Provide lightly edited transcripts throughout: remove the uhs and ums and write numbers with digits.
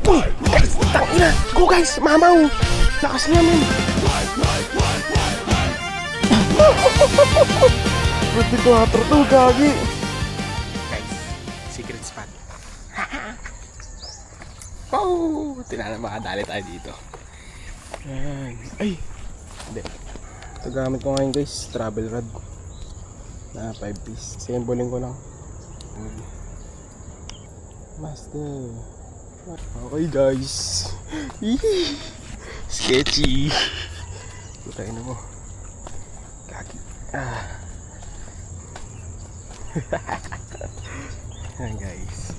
Guys, tangina! Go guys! Mamaw! Lakas niya men! Ba't di 4 to, gagi? Guys, secret spot. Oh! Tinanong makadali tayo dito. Ayan. Ay! Hindi. Ito gamit ko ngayon guys, travel rod. Na 5 piece. Symboling ko lang. Master. Okay guys. Sketchy. Putay na mo. Kaki. Ayan guys.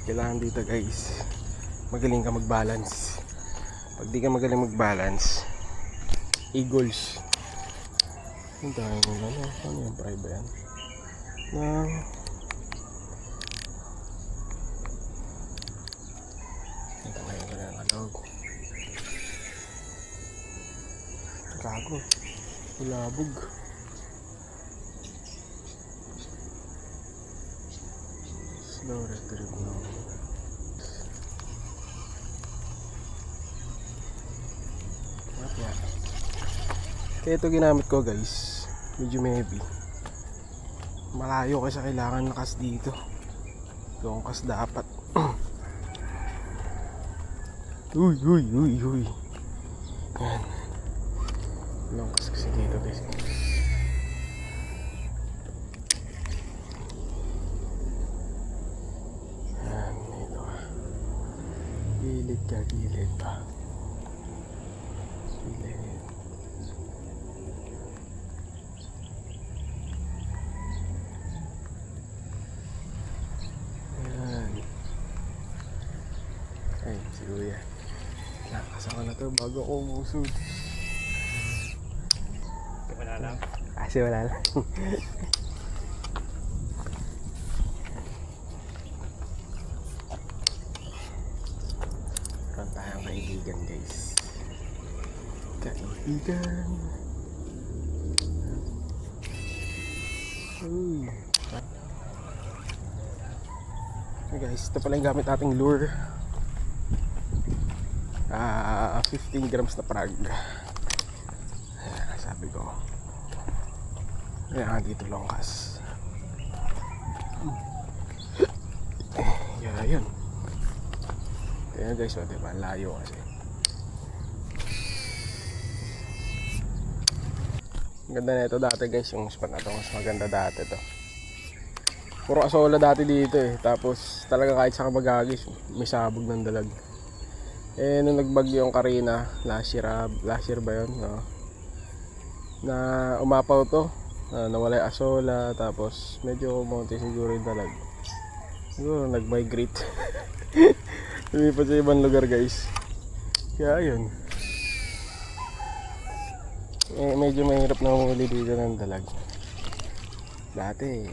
Kailangan dito guys, magaling ka mag-balance. Pag di ka magaling mag-balance, eagles. Yung tayo mo lang. Ano yung pry ba yan? Ito na yung kanyang alog. Gago. Ulabog. Slow retrieve na. Kaya ito ginamit ko guys, medyo heavy. Malayo kasi kailangan nakas dito. Yung kas dapat. Uy. Yan. Yung kas kasi dito guys. Yan, dito ka. Gilid ka, gilid pa. Gilid. Ay, si Kuya. Nakasama na to bago ako umusod. Wala lang. Kasi wala lang. Meron tayong kaibigan guys. Kaibigan. Uy. Hey guys, ito pala yung gamit nating lure. 15 grams na prag. Ayan, sabi ko. Ayan, dito longkas. Yun. Kaya guys, o diba, layo kasi. Ganda na ito dati guys, yung spot na ito. Mas maganda dati to. Puro asola dati dito eh. Tapos talaga kahit sa kabagagis, may sabog ng dalag. Eh nung nagbagyo yung Karina last year ba yun, no? Na umapaw to, nawala yung asola, tapos medyo umunti siguro yung dalag. Siguro nag-migrate. Lumipat sa ibang lugar guys. Kaya yun, medyo mahirap na humuli dito ng dalag. Dati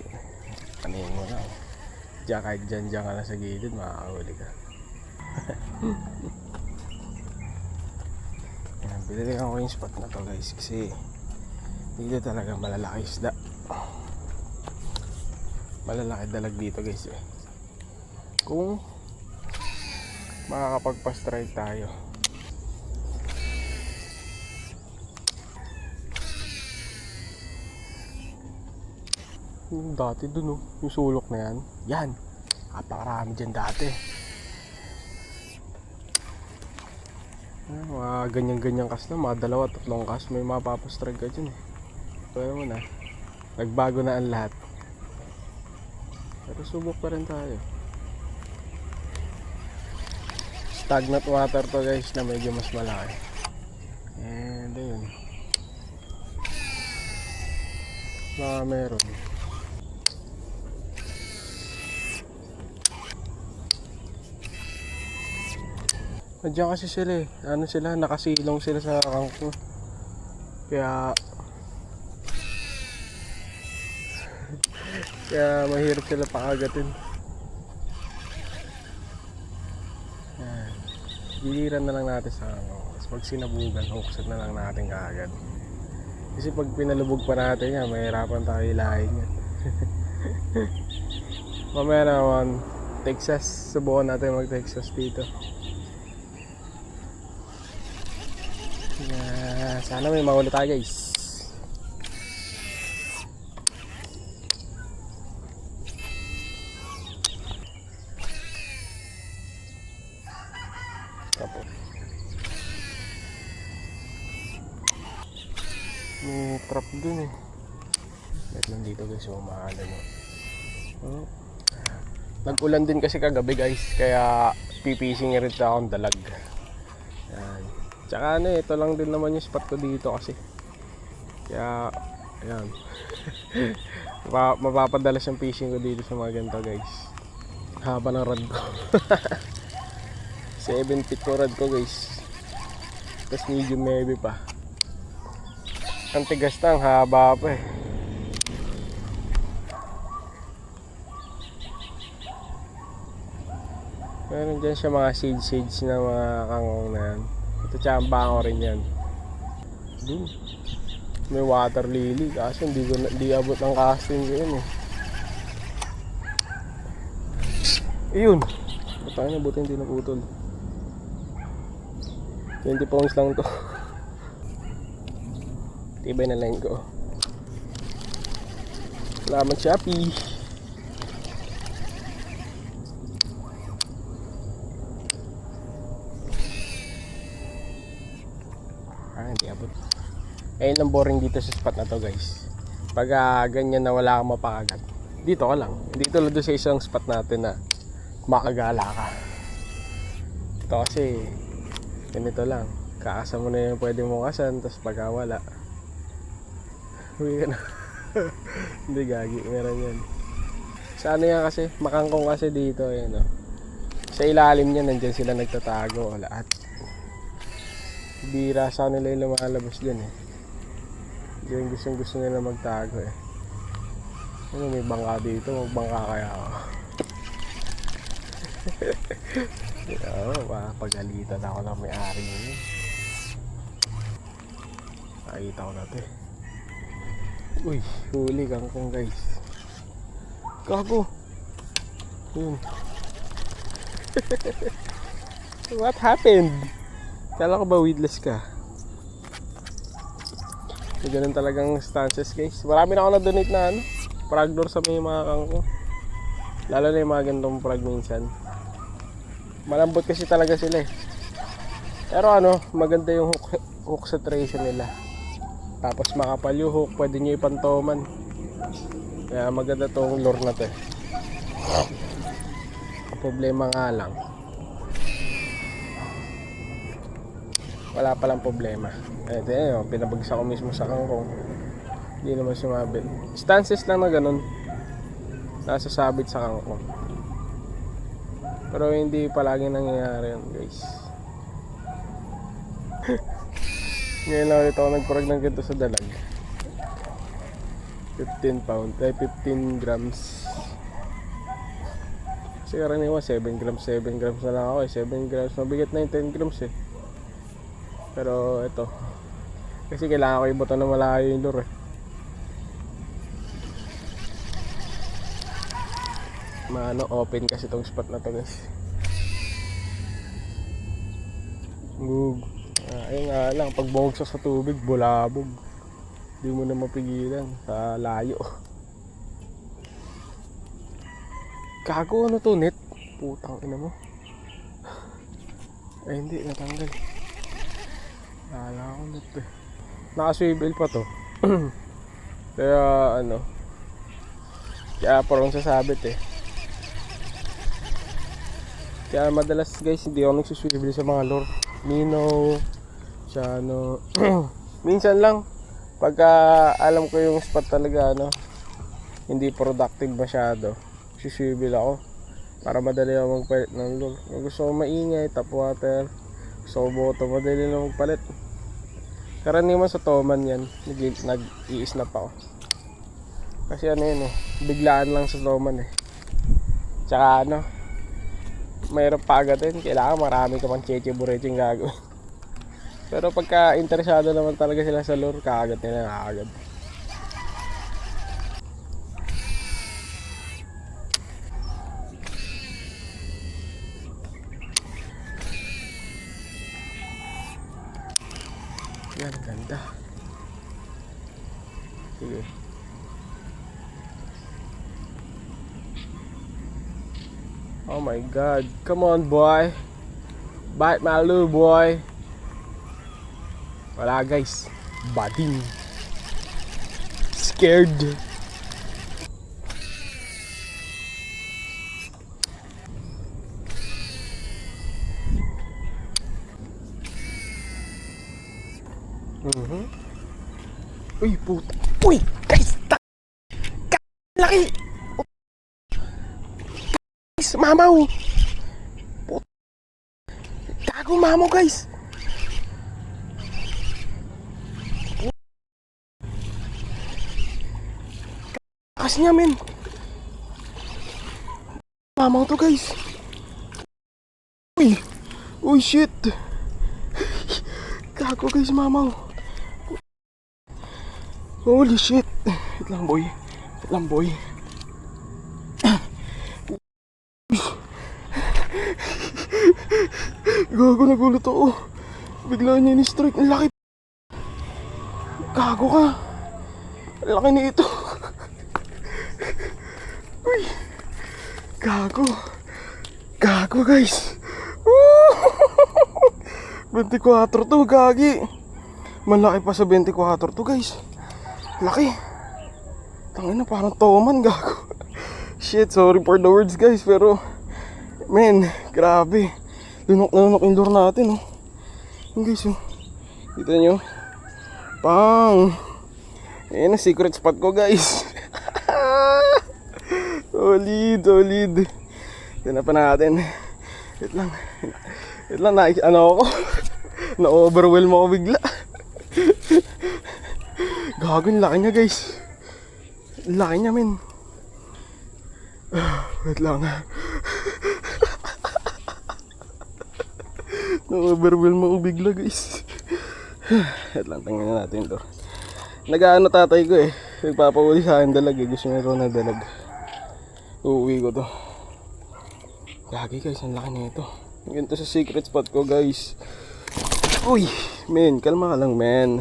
kanin mo na, diyan kahit dyan ka na sa gilid, makakahuli ka. Yan, pinilihan ko yung spot na to guys, kasi dito talaga malalaki isda, malalaki dalag dito guys eh. Kung makakapagpa-strike tayo. Yung dati dun yung sulok na yan, napakarami dyan dati. Mga ganyan-ganyan kas na, mga 2-3 kas, may mapapastrag ka dyan eh. Kaya mo na, nagbago na ang lahat. Pero subok pa rin tayo. Stagnant water to guys, na medyo mas malaki. And ayun, meron. Nandiyan kasi sila eh. Ano sila, nakasilong sila sa kangko. Kaya mahirap sila pakagatin. Yan. Giliran na lang natin sa kangko. Tapos pag sinabugan, huksan na lang natin kaagad. Kasi pag pinalubog pa natin yan, mahirapan tayo ilahin yan. Mamaya naman, Texas. Subukan natin mag-Texas dito. Sana may mahuli tayo guys. Tapos may trap dun eh. Wait lang dito guys, umahalan mo. Oh. Nag-ulan din kasi kagabi guys, kaya pipishing rin akong dalag. Yan. Tsaka ano, ito lang din naman yung spot ko dito kasi. Kaya, ayan. Mapapadalas yung fishing ko dito sa mga ganito guys. Haba ng rod ko. 7 feet ko rod ko guys. Tapos medium heavy pa. Ang tigas na, ang haba pa eh. Meron dyan siya mga shades na mga kangong na yan. Ito tsamba ko rin yan. Dun. May water lily. Kaso hindi abot ng casting ko yun eh. Ayun. Buti hindi naputol. 20 pounds lang to. Tibay na line ko. Salamat Shopee. Hindi abot. Ayun ang boring dito sa spot na to guys. Pag ganyan na wala kang mapakagat, dito ka lang. Dito lang doon sa isang spot natin na makagala ka. Ito kasi ganito lang. Kaasa mo na yung pwede mong kasan, tapos pagka wala, uwi ka na. Hindi gagi, meron yan. Sa ano yan kasi, makangkong kasi dito ayan, oh. Sa ilalim niya nandyan sila nagtatago lahat. Bira sa nila yung lumalabas dyan eh. Yung gusto nila magtago eh. Ano, may bangka dito, magbangka kaya ako. Pagalitan ako lang may-ari yun. Nakita ko na ito eh. Uy, huli kangkong guys. Gago. Yun. What happened? Kala ko ba weedless ka? So, ganun talagang stances guys. Marami na ako na-donate na ano, fragdor sa may mga kangkong. Lalo na yung mga gantong frag minsan. Malambot kasi talaga sila eh. Pero ano, maganda yung hook sa trace nila. Tapos makapal yung hook, pwede nyo ipantoman. Kaya maganda tong lure na to eh. Ang problema nga lang, wala palang problema. Ito yun, pinabagsak ko mismo sa kangkong. Hindi naman sumabit. Stances lang na ganun, nasasabit sa kangkong. Pero hindi palagi nangyayari yun guys. Ngayon lang ulit ako nagparag ng ganito sa dalag. 15 pound, 15 grams. Kasi karaniwan 7 grams na lang ako eh. 7 grams, mabigat na yung 10 grams eh. Pero ito, kasi kailangan ko ibuto na malayo yung lure eh. Maano, open kasi tong spot na to guys. Ayun nga lang, pag bumagsak sa tubig, bulabog. Hindi mo na mapigilan sa layo. Gago, ano to, net? Putang ina mo. Ay hindi, natanggal. Lala ko net eh. Naka-swivel pa to. Kaya ano, kaya parang sasabit eh. Kaya madalas guys hindi ako nagsuswivel sa mga lure. Mino, Chano. Minsan lang pagka alam ko yung spot talaga ano, hindi productive masyado, suswivel ako para madali ako magpalit ng lure. Kung gusto ko maingay, top water, gusto ko boto, madali lang magpalit. Karaniwan sa toman yan, nag-i-snap ako. Kasi ano yun eh, biglaan lang sa toman eh. Tsaka ano, mayroon pa agatin, kailangan marami ka pang cheche-bureching gagawin. Pero pagka interesado naman talaga sila sa lure, kaagat nila kaagad. Yan, ganda. Sige. Oh my God. Come on, boy. Bite my little boy. Wala guys. Bading. Scared. Uy, puta. Uy, guys. Laki. Guys, mamaw. Puta. Gago mamaw, guys. Kasi niya, men. Mamaw to, guys. Uy. Uy, shit. Gago, guys, mamaw. Holy shit. Wait lang, boy. Wait lang, boy. Gago, nagulat ako. Bigla niya ni-strike. Ang laki. Gago ka. Ang laki na ito. Uy. Gago. Gago, guys. 24 to, gagi. Malaki pa sa 24 to, guys. Laki. Tangina, parang toman, gago. Shit, sorry for the words, guys. Pero, man, grabe. Lunok na lunok yung lure natin, oh. Yung guys, oh. Kita nyo? Pang. Ayan ang secret spot ko, guys. Solid, solid. Yan pa natin. Wait lang. Wait lang, ano ako? Na-overwhelm ako bigla. Gago, yung laki niya, guys. Laki niya, men. Wait lang. Na-overwhelm ako bigla, guys. Wait lang, tingnan natin ito. Nag-ano tatay ko eh. Nagpapahuli sa akin dalag eh. Gusto niya ito na dalag. Uuwi ko to. Lagi, guys, ang laki na ito. Ganito sa secret spot ko, guys. Uy, men, kalma ka lang, men.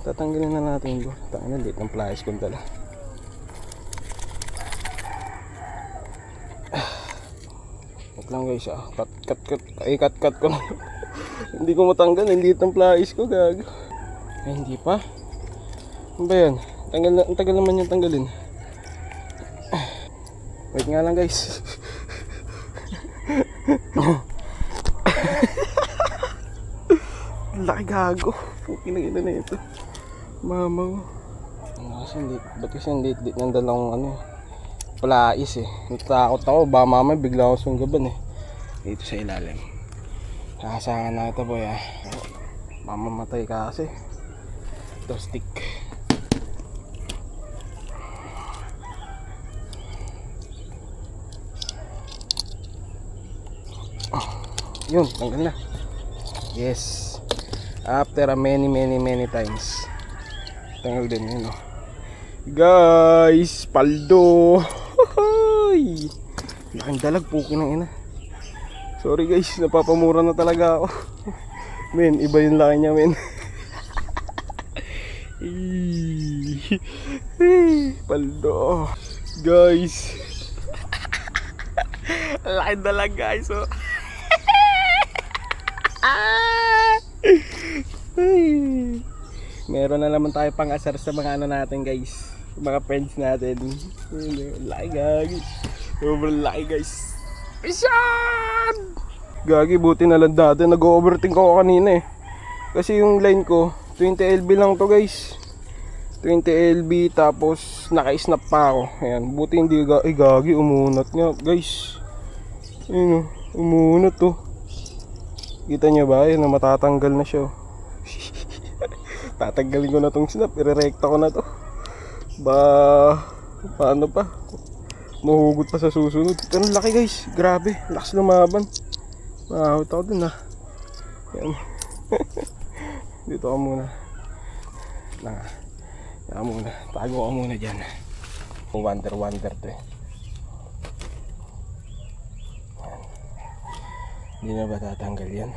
Tatanggalin na natin ito. Tangin na, late ng flyers kong dala. Wait lang, guys, ah. Cut ko na. Hindi ko matanggal, hindi itong flyers ko, gago. Ay, hindi pa. Ano ba yan? Ang tagal naman yung tanggalin. Wait nga lang, guys. Laki, gago. Pukin na ito. Mamaw. Ba't kasi ang late ng dalawang ano, palais eh. Natakot ako, baka mamaya bigla ako sunggaban eh. Dito sa ilalim. Kakasangan na ito, boy, ah. Mamamatay ka kasi. Ito, stick. Yun, tanggal na. Yes. After a many times. Tanggal din yun, oh. Guys, paldo. Laking dalag, pukin ng ina. Sorry, guys, napapamura na talaga ako. Men, iba yung laki niya, men. Paldo. Guys. Laking dalag, guys, oh. Meron na naman tayo pang asar sa mga ano natin, guys. Mga friends natin. Laki, gagi. Sobrang laki, guys. Isyan! Gagi, buti na lang dati. Nag-overthink ako kanina eh. Kasi yung line ko 20 LB lang to, guys. 20 LB, tapos naka-snap pa ako. Ayan, buti hindi gagi, umunat nga, guys. Ayun, umunat to. Kita nyo ba? Ayun, matatanggal na siya. Tatanggalin ko na tong snap, irerekta ko na to. Paano pa? Mahugot pa sa susunod. Pero laki, guys, grabe, lakas lumaban. Mahahot ako dun, ah. Yan. Dito ka muna. Yan muna, tago ka muna dyan. Wonder to eh. Yan. Hindi na ba tatanggal yan?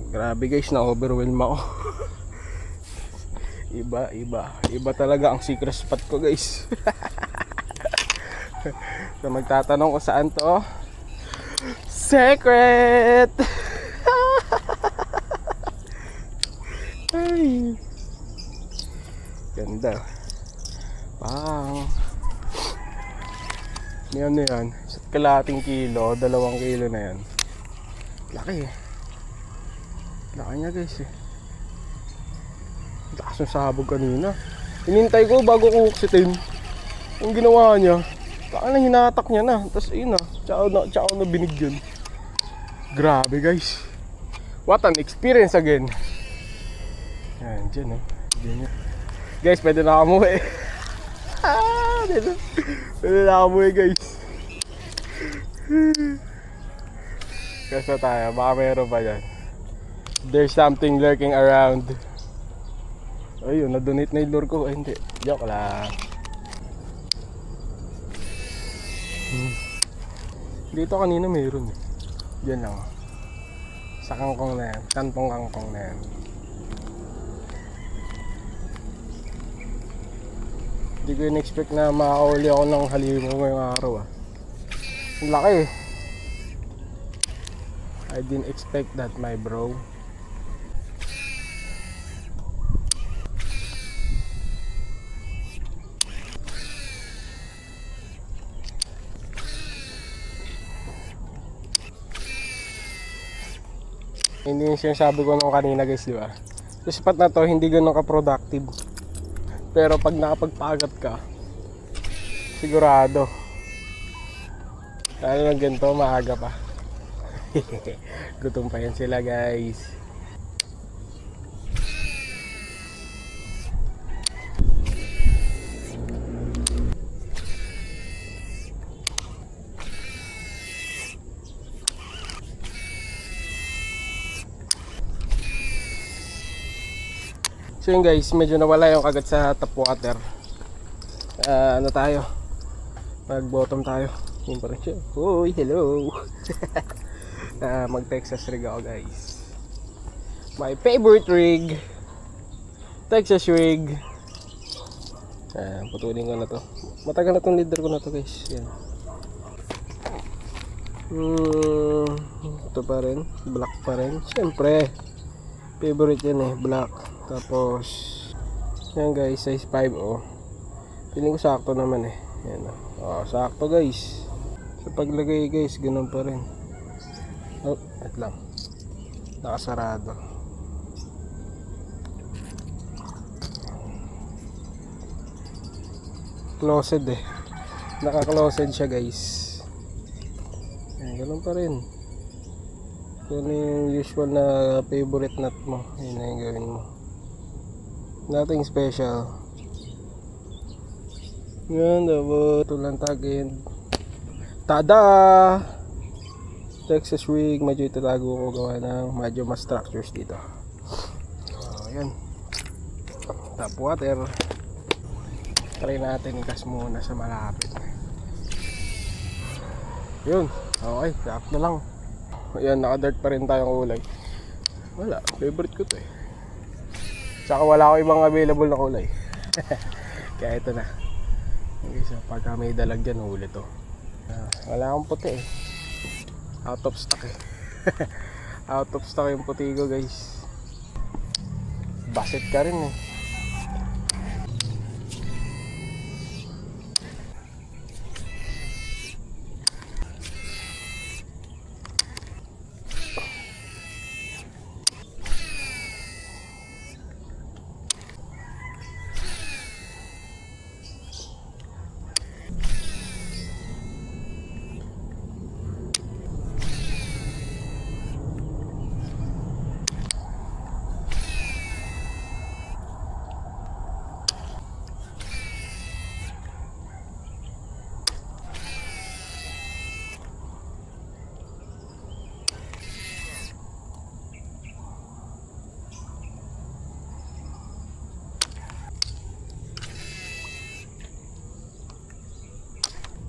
Grabe guys, na-overwhelm ako. Iba talaga ang secret spot ko guys. So magtatanong ko saan to? Secret! Ay. Ganda. Pang. Yan na yan. Sa kalahating kilo, 2 kilo na yan. Laki eh. Laki niya guys eh. Lakas ng sabog kanina. Hinintay ko bago ko uksitin. Ang ginawa niya, baka na hinatak niya na. Tapos yun na, tsaka na binigyan. Grabe guys. What an experience again. Yan, dyan eh. Dyan. Guys, pwede na ako umuwi. Pwede na ako umuwi guys. Kasi tayo, baka meron pa dyan. There's something lurking around. Ayun, na-donate na yung lure ko. Ay, hindi. Joke lang. Dito kanina mayroon eh. Diyan lang. Sa kangkong na yan. Kantong kangkong na yan. Hindi ko in-expect na makakauli ako ng halimaw ngayong araw ah. Ang laki eh. I didn't expect that, my bro. Hindi yung sinasabi ko nung kanina guys, di ba? Yung spot na to, hindi ganun ka-productive. Pero pag nakapagpagat ka, sigurado. Lalo lang ganito, maaga pa. Gutom pa yan sila guys. So yun guys, medyo nawala yung kagat sa tap water. Ano tayo? Mag bottom tayo. Yun pa rin siya. Uy, hello. Mag Texas rig ako guys. My favorite rig, Texas rig. Putulin ko na to. Matagal na tong leader ko na to guys. Yan. Ito pa rin, black pa rin. Siyempre, favorite yan eh, black. Tapos yan guys, size 5 oh. Feeling ko sakto naman eh. Yan oh. Sakto guys. Sa paglagay guys, ganun pa rin. Oh, wait lang. Nakasarado. Closed eh. Naka-closed siya guys. Yan, ganun pa rin. Kung yung usual na favorite nut mo, yun na yung gawin mo. Nothing special. Yan, dapat tulang tagin. Tada! Texas rig, medyo itatago ko gawa ng medyo mas structures dito. So, yan. Tap water. Try natin ikas muna sa malapit. Yun, okay, tap na lang. Ayan, naka-dirt pa rin tayong kulay. Wala, favorite ko to eh. Tsaka wala ko ibang available na kulay. Kaya ito na. Okay, so pagka may dalag dyan, huli to. Wala akong puti eh. Out of stock eh. Out of stock yung puti ko guys. Basit ka rin eh.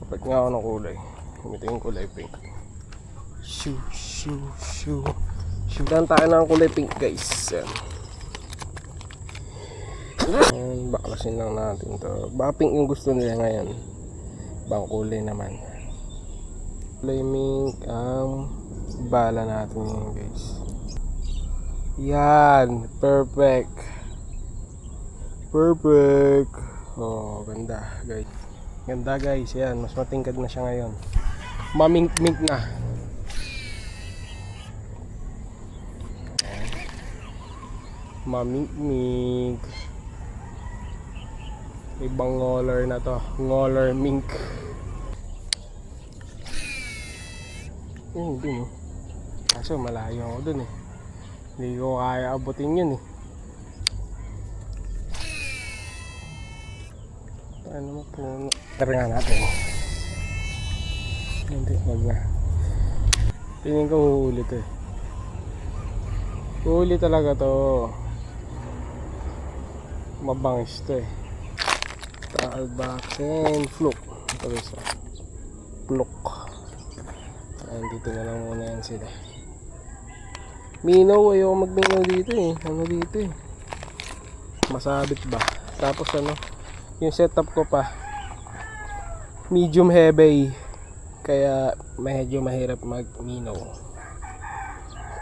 Dapat nga ako ng kulay. Gamitin yung kulay pink. Shoo, shoo, shoo, Dan tayo ng kulay pink guys. Baklasin lang natin to. Baka pink yung gusto nila ngayon. Bang kulay naman. Kulay pink ang bala natin yun guys. Yan. Perfect. Perfect. Oh, ganda guys. Ganda guys. Yan. Mas matingkad na siya ngayon. Mamink-mink na. Mamink-mink. Ibang ngoler na to. Ngoler mink. Dun oh. Kaso malayo ako dun eh. Hindi ko kaya abutin yun eh. Ano mo puno? Tara nga natin. Hindi, wag na. Tingin ko huhuli to eh. Huhuli talaga to. Mabangis to eh. Talbakin. Fluke. Ito guys oh. Fluke. Ayan, dito na lang muna yan sila. Minaw, ayoko magminaw dito eh. Ano dito eh. Masabit ba? Tapos ano, yung setup ko pa medium heavy. Kaya medyo mahirap magminaw.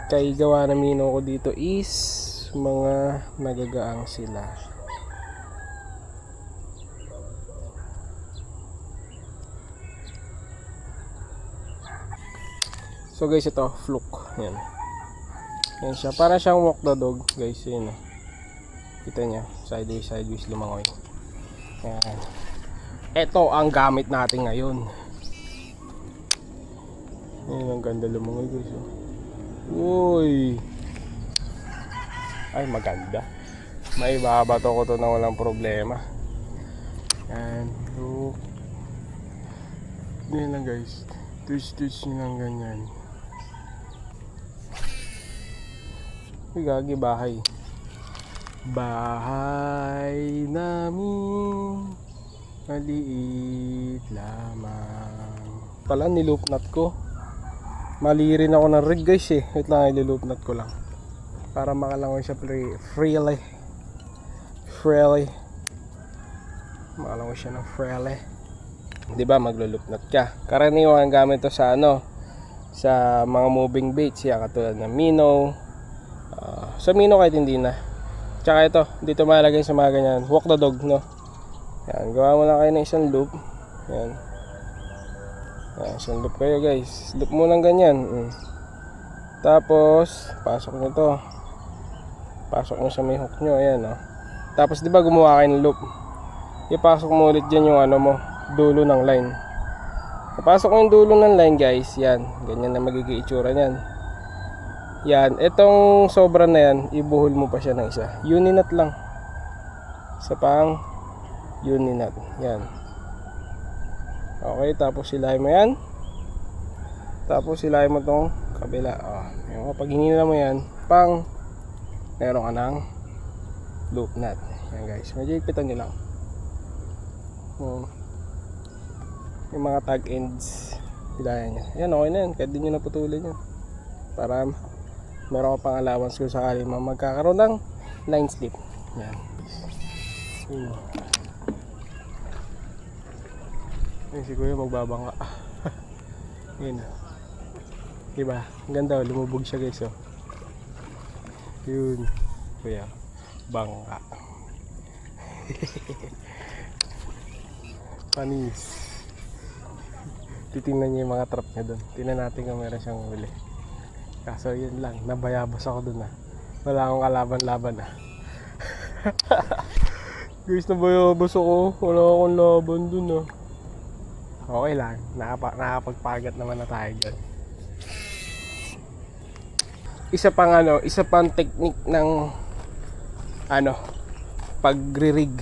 Kaya gawa na minaw ko dito is mga nagagaang sila. So guys, ito fluke. Yan. Yan siya. Para siyang walk the dog guys. Yan. Kita niya. Sideways lumangoy. Yan. Ito ang gamit natin ngayon. Yan ang ganda lumangoy guys. Uy. Ay maganda. May babato ko to na walang problema. Yan. So, yan lang guys. Twitch nyo lang ganyan. Uy, gagi bahay. Bahay namin maliit lamang. Pala niloop nut ko. Mali rin ako ng rig guys eh. Wait lang, ililoop nut ko lang. Para makalangoy siya freely. Makalangoy siya ng freely. Diba maglo-loop nut ka. Karaniwan gamit to sa ano, sa mga moving baits. Yan, katulad ng minnow. Sa minnow kahit hindi na. Tsaka ito, dito malagay sa mga ganyan. Walk the dog, no? Yan, gawa mo lang kayo ng isang loop. Yan. Yan, isang loop kayo guys. Loop mo lang ganyan. Tapos, pasok nyo to. Pasok nyo sa may hook nyo. Ayan, no? Tapos, diba gumawa kayo ng loop? Ipasok mo ulit dyan yung ano mo, dulo ng line. Napasok ko yung dulo ng line guys. Yan, ganyan na magiging itsura nyan. Yan, itong sobra na yan, ibuhol mo pa siya ng isa. Uninut lang. Sa pang uninut. Yan. Okay, tapos silahin mo yan. Tapos silahin mo tong kabila. Yung pag hinila mo yan, pang meron ka ng loop nut. Yan guys, medyo ipitan nyo lang. Yung mga tag ends, silahin nyo. Yan, okay na yan. Kahit din nyo naputulin yan. Para meron ka pang allowance kung sakali magkakaroon ng line slip. Yan. Yan si kuya magbabangka. Yan. Diba? Ang ganda, lumubog siya guys. Oh. Yun. Kuya. Bangka. Panis. Titingnan niya yung mga trap niya doon. Tingnan natin kung meron siyang huli. Kaso yun lang, nabayabas ako dun wala akong kalaban-laban Guys, nabayabas ako. Wala akong laban dun Okay lang, nakapagpagat naman na tayo dyan. Isa pang technique ng pagre-rig.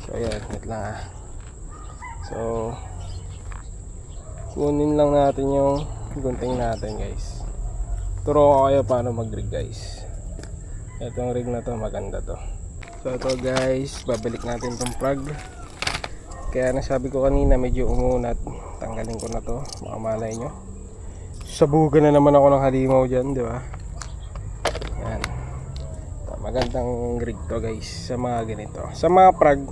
So ayan, wait lang So kunin lang natin yung gunting natin guys. Turo ko kayo paano mag-rig guys. Itong rig na to maganda to. So ito guys, babalik natin tong plug. Kaya nasabi ko kanina medyo umunat. Tanggalin ko na to, baka malay nyo. Sabugan na naman ako ng halimaw dyan, di ba? Yan. Magandang rig to guys sa mga ganito. Sa mga prag,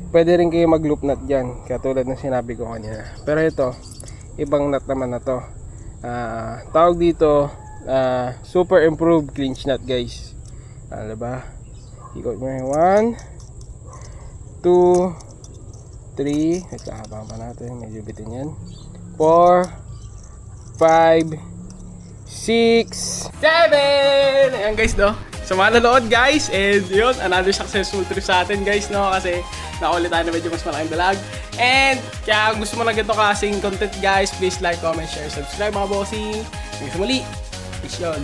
pwede rin kayo mag loop nut dyan, katulad ng sinabi ko kanina. Pero ito, ibang nut naman na to. Tawag dito, super improved clinch nut guys. Diba? Ikot mo yung 1, 2, 3. Nagkakabang pa natin, medyo bitin yan. 4, 5, 6, 7. Ayan guys, no? Sa mga nanood guys, and yun, another successful trip sa atin guys, no? Kasi nakaulit tayo na medyo mas malaking dalag. And kaya kung gusto mo na ganito kasing content guys, please like, comment, share, subscribe mga bossing. Hanggang sa muli, peace yun.